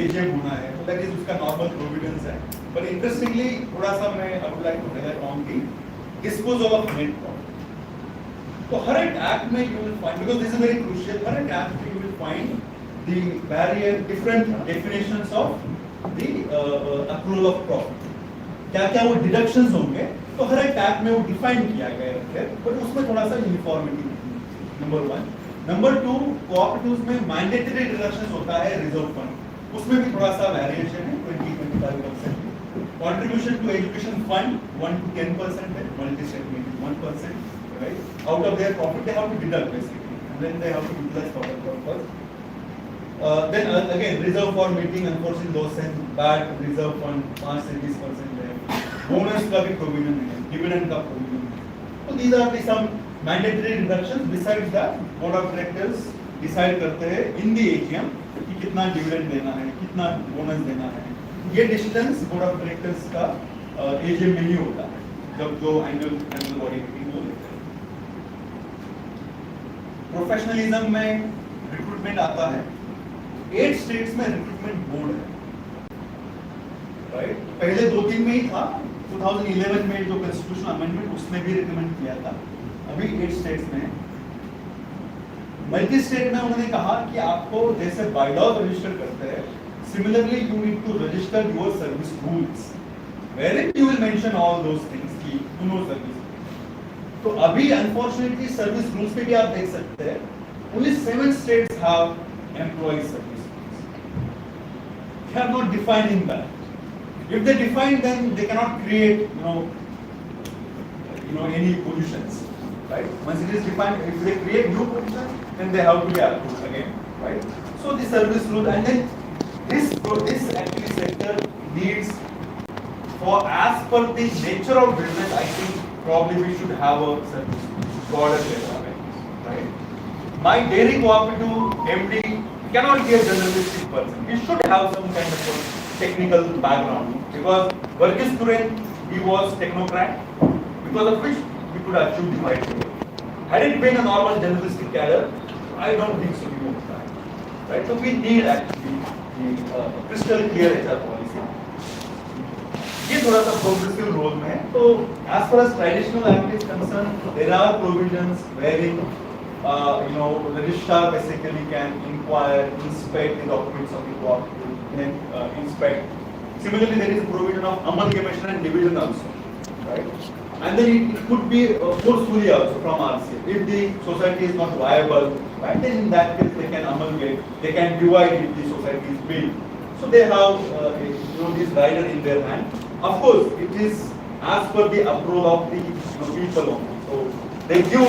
एजेम होना है, तो दैट इज उसका नॉर्मल प्रोविडेंस है। बट इंटरेस्टिंगली थोड़ा सा मैं I would like to highlight on the disposal of net profit. तो हर एक एक्ट में you will find, because this is very crucial, हर एक एक्ट में you will find the barrier, different definitions of the accrual of profit. क्या क्या वो डिडक्शंस होंगे, तो हर एक एक्ट में वो डिफाइन किया गया है, बट उसमें थोड़ा सा यूनिफॉर्मिटी नंबर 1। नंबर 2, कोऑपरेटिव्स में मैंडेटरी डिडक्शंस होता है रिजर्व फंड, उसमें भी थोड़ा सा वेरिएशन है 20-25%। Contribution to education fund 1 to 10% है, मल्टी स्टेट में 1%, right? Out of their profit they have to deduct basically, and then they have to utilize for that purpose. Then again reserve for meeting unforeseen loss and bad reserve fund 5 से 20% है, bonus का भी provision है, dividend का provision है। तो these are the some mandatory deductions. Besides that, board of directors decide करते हैं in the AGM कि कितना dividend देना है, कितना bonus देना है। ये decisions board of directors का AGM में ही होता है, जब जो annual body meeting हो लेते हैं। प्रोफेशनलिज्म में रिक्रूटमेंट आता है, 8 स्टेट्स में रिक्रूटमेंट बोर्ड है, राइट? पहले 2-3 में ही था, 2011 में जो कॉन्स्टिट्यूशनल अमेंडमेंट उसमें भी रिकमेंड किया था, अभी 8 स्टेट्स में। मल्टी स्टेट में उन्होंने कहा कि आपको जैसे बायलॉ रजिस्टर करते हैं, similarly you need to register your service rules, wherein you will mention all those things की यू नो सर्विस। तो अभी अनफॉर्चुनेटली सर्विस रूल्स पे भी आप देख सकते हैं, only 7 states have employee service rules. They are not defined in that. If they define, then they cannot create, any positions, right? Once it is defined, if they create new positions, then they have to be approved again, right? So the service rule, and then this actually sector needs, for as per the nature of business, I think probably we should have a service broader data, right? My dairy cooperative MD cannot be a journalistic person. He should have some kind of a technical background, because Kasturian, he was technocrat, because of which we could achieve the right goal. Had it been a normal journalistic cadre, I don't think so we would try, right? So we need actually the crystal clear HR policy. ये थोड़ा सा progressive role में है। तो as far as traditional act is concerned, there are provisions wherein registrar basically can inquire, inspect the documents of the cooperative, then inspect. Similarly, there is a provision of amalgamation and division also, right? And then it could be forcefully also from RCA. If the society is not viable, right, then in that case they can amalgamate, they can divide if the society is big. So they have this rider in their hand. Of course, it is as per the approval of the people only. So they give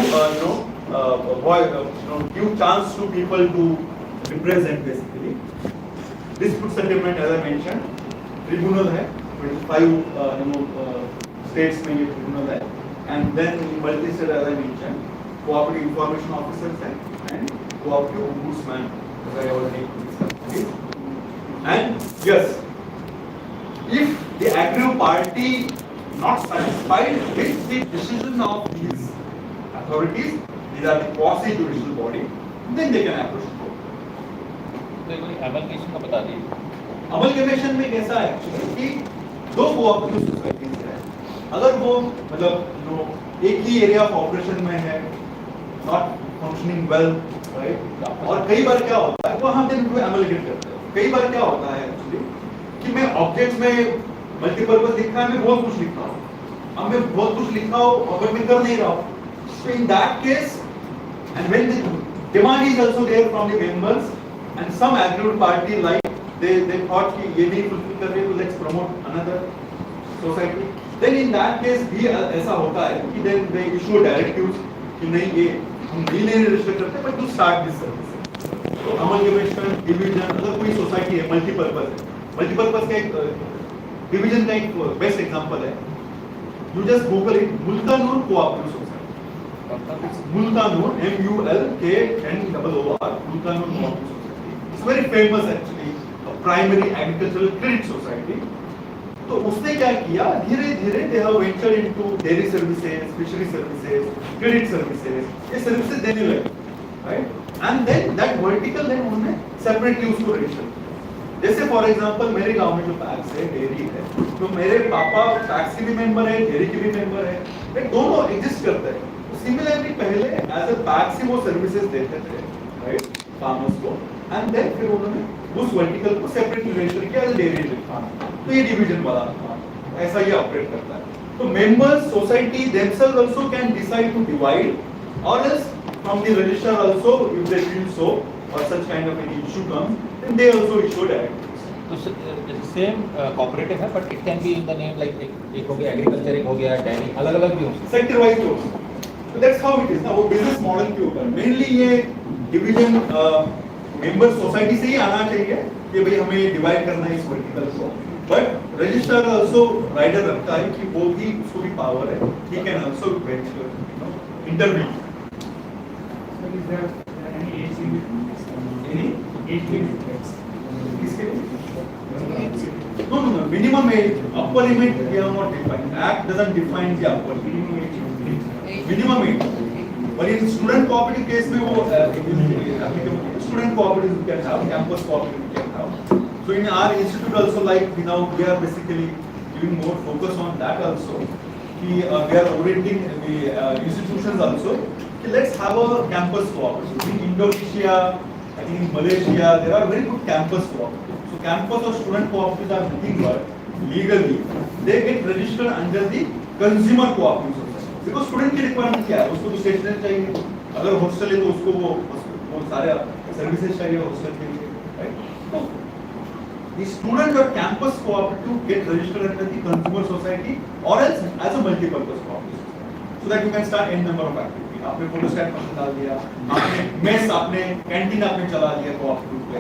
give chance to people to represent basically. Dispute settlement, as I mentioned, tribunal है, 25 states में ये tribunal है, and then multi-state, as I mentioned, cooperative information officers है, and cooperative ombudsman, as I already discussed. And yes, if the aggrieved party not satisfied with the decision of these authorities, these are the quasi-judicial body, then they can approach the court. तो कोई एमलगेशन का बता दीजिए। Amalgamation में कैसा है actually कि 2 cooperative societies है, अगर वो मतलब एक ही एरिया ऑफ ऑपरेशन में है, नॉट फंक्शनिंग वेल, राइट, और कई बार क्या होता है वहां पे उनको अमलगेट करते हैं। कई बार क्या होता है एक्चुअली कि मैं ऑब्जेक्ट में मल्टीपर्पज लिखा है, मैं बहुत कुछ लिखा हूँ, अब मैं बहुत कुछ लिखा हूँ और मैं कर नहीं रहा हूँ, so in that case, and when the demand is also there from the members and some aggrieved party like they thought कि ये नहीं fulfill कर रहे, तो let's promote another society, then in that case भी ऐसा होता है कि then they issue directives कि नहीं ये हम नहीं register करते, but to start this service. तो amalgamation, division, अगर कोई सोसाइटी है मल्टीपर्पज है, मल्टीपर्पज का एक डिवीजन का एक बेस्ट एग्जांपल है, you just google it, Mulknoor cooperative society, Mulknoor MULKNOOR, Mulknoor cooperative society, it's very famous actually, primary agricultural credit society. तो उसने क्या किया, धीरे धीरे they have ventured into dairy services, fishery services, credit services, ये सर्विसेज देने लगे, right, and then that vertical, then उन्होंने सेपरेटली उसको रजिस्टर, जैसे फॉर एग्जांपल मेरे गांव में जो पैक्स है, डेयरी है, तो मेरे पापा पैक्स के भी मेंबर है, डेयरी के भी मेंबर है, ये दोनों एग्जिस्ट करते हैं। सिमिलरली पहले एज अ पैक्स ही वो सर्विसेज देते थे, राइट, फार्मर्स को, एंड देन फिर उन्होंने उस वर्टिकल को सेपरेटली रजिस्टर किया एज डेयरी फार्म। तो ये डिवीजन वाला ऐसा ही ऑपरेट करता है। तो members society themselves also can decide to divide or else from the register also if they feel so or such kind of an issue comes then they also issue directives. तो same cooperative है but it can be in the name like एक हो गया agriculture, एक हो गया dairy, अलग-अलग भी हो सकता है, सेक्टर वाइज हो। तो दैट्स हाउ इट इज ना, वो बिजनेस मॉडल के ऊपर मेनली ये डिवीजन मेंबर सोसाइटी से ही आना चाहिए कि भाई हमें डिवाइड करना है इस वर्टिकल को। बट रजिस्टर आल्सो राइडर रखता है कि वो भी, उसको भी पावर है, he can also interview. Is there any age limit? Any Age limit? किसके लिए? No, minimum age, upper limit we have not defined. Act doesn't define the upper limit. Minimum age. But in student cooperative case में वो student cooperative we can have, campus cooperative we can have. So in our institute also, like now we are basically giving more focus on that also. We are orienting the institutions also. Let's have a campus cooperative. In Indonesia, I think in Malaysia, there are very good campus cooperatives. So campus or student cooperatives are nothing but legally they get registered under the consumer cooperative society. Because student की requirement क्या है? उसको तो stationery चाहिए. अगर hostel है तो उसको वो सारे सर्विसेज चाहिए हॉस्टल के लिए, right? तो the student or campus cooperative get registered under the consumer society or else as a multi-purpose cooperative, so that you can start n number of activities. आपने फोटोस्टैट फंक्शन डाल दिया, आपने mess, आपने canteen आपने चला दिया cooperative पे।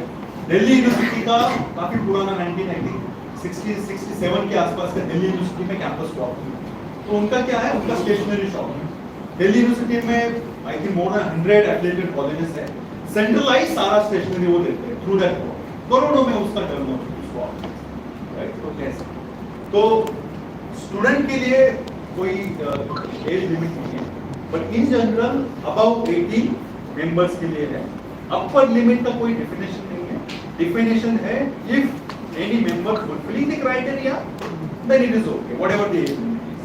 Delhi university का काफी पुराना 1967 के आसपास का दिल्ली यूनिवर्सिटी में कैंपस कोऑपरेटिव, तो उनका क्या है, उनका स्टेशनरी शॉप है। दिल्ली यूनिवर्सिटी में I think more than 100 affiliated colleges है, सेंट्रलाइज सारा स्टेशनरी वो देते हैं थ्रू दैट करोड़ों में उसका टर्नओवर, राइट? तो कैसे, तो स्टूडेंट के लिए कोई एज लिमिट नहीं है, but in general above 18 members के लिए है। अपर लिमिट का कोई डेफिनेशन नहीं है, डेफिनेशन है if any member fulfilling the criteria then it is okay whatever the age limit is.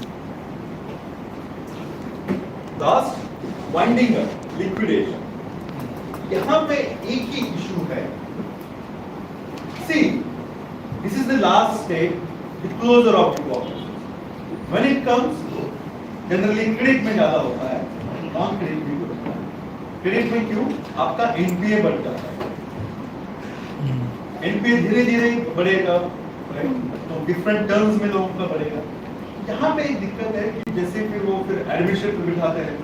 Last winding up, liquidation. यहाँ पे एक ही इशू है, see this is the last step, the closure of the cooperation. When it comes generally credit में ज्यादा होता है, non credit में होता है। क्रेडिट में क्यों? आपका एनपीए बढ़ जाता है, एनपीए धीरे धीरे बढ़ेगा, तो डिफरेंट टर्म्स में लोगों का बढ़ेगा। यहाँ पे एक दिक्कत है कि जैसे फिर वो फिर एडमिनिस्ट्रेटर बिठाते हैं,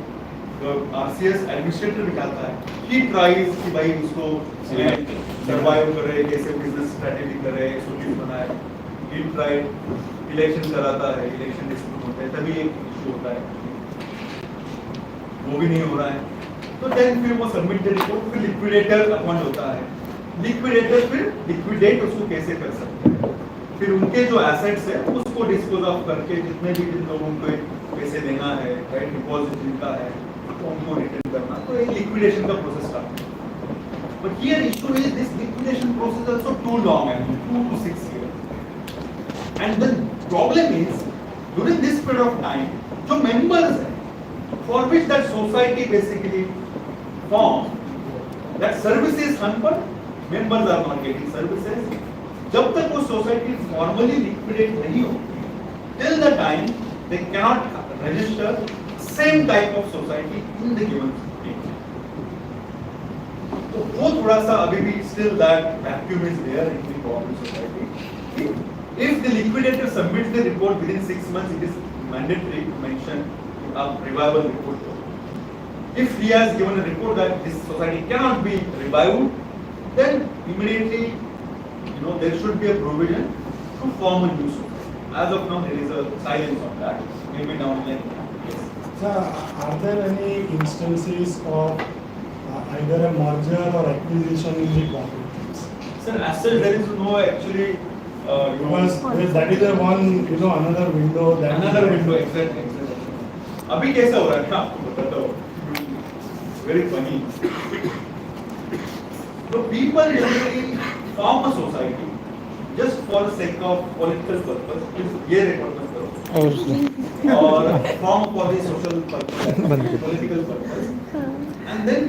आरसीएस एडमिनिस्ट्रेटर बिठाता है, ही ट्राइज कि भाई उसको सर्वाइव करे, कैसे बिजनेस स्ट्रेटेजी करे, एसओपी बनाए, ही ट्राइड इलेक्शन कराता है, इलेक्शन डिस्प्यूट होता है, तभी एक इशू होता है, वो भी नहीं हो रहा है। तो देन फिर वो सबमिट द रिपोर्ट, फिर लिक्विडेटर अपॉइंट होता है, लिक्विडेटर फिर लिक्विडेट उसको कैसे कर सकते हैं, फिर उनके जो एसेट्स है उसको डिस्पोज ऑफ करके जितने भी जिन लोगों को पैसे देना है, राइट, डिपॉजिट जिनका है तो उनको रिटर्न करना, तो एक लिक्विडेशन का प्रोसेस स्टार्ट है। But here issue is this liquidation process also too long है, 2 to 6 years, and the problem is during this period of time जो members हैं for which that society basically formed, that services hampered, members are not getting services, जब तक वो society formally liquidate नहीं होती, till the time they cannot register same type of society in the given state. तो वो थोड़ा सा अभी भी still that vacuum is there in the cooperative society. If the liquidator submits the report within 6 months, it is mandatory to mention a revival report. If he has given a report that this society cannot be revived, then immediately, there should be a provision to form a new society. As of now, there is a silence on that. Maybe down the line. Yes. Sir, are there any instances of either a merger or acquisition in the cooperatives? Sir, as such, there is no actually. Because that is a one, another window. Another window, exactly. अभी कैसा हो रहा है ना, आपको बताता हूँ. Very funny. So people generally form a society for the sake of political purpose, ये record मत करो, or from for the social purpose, political purpose, and then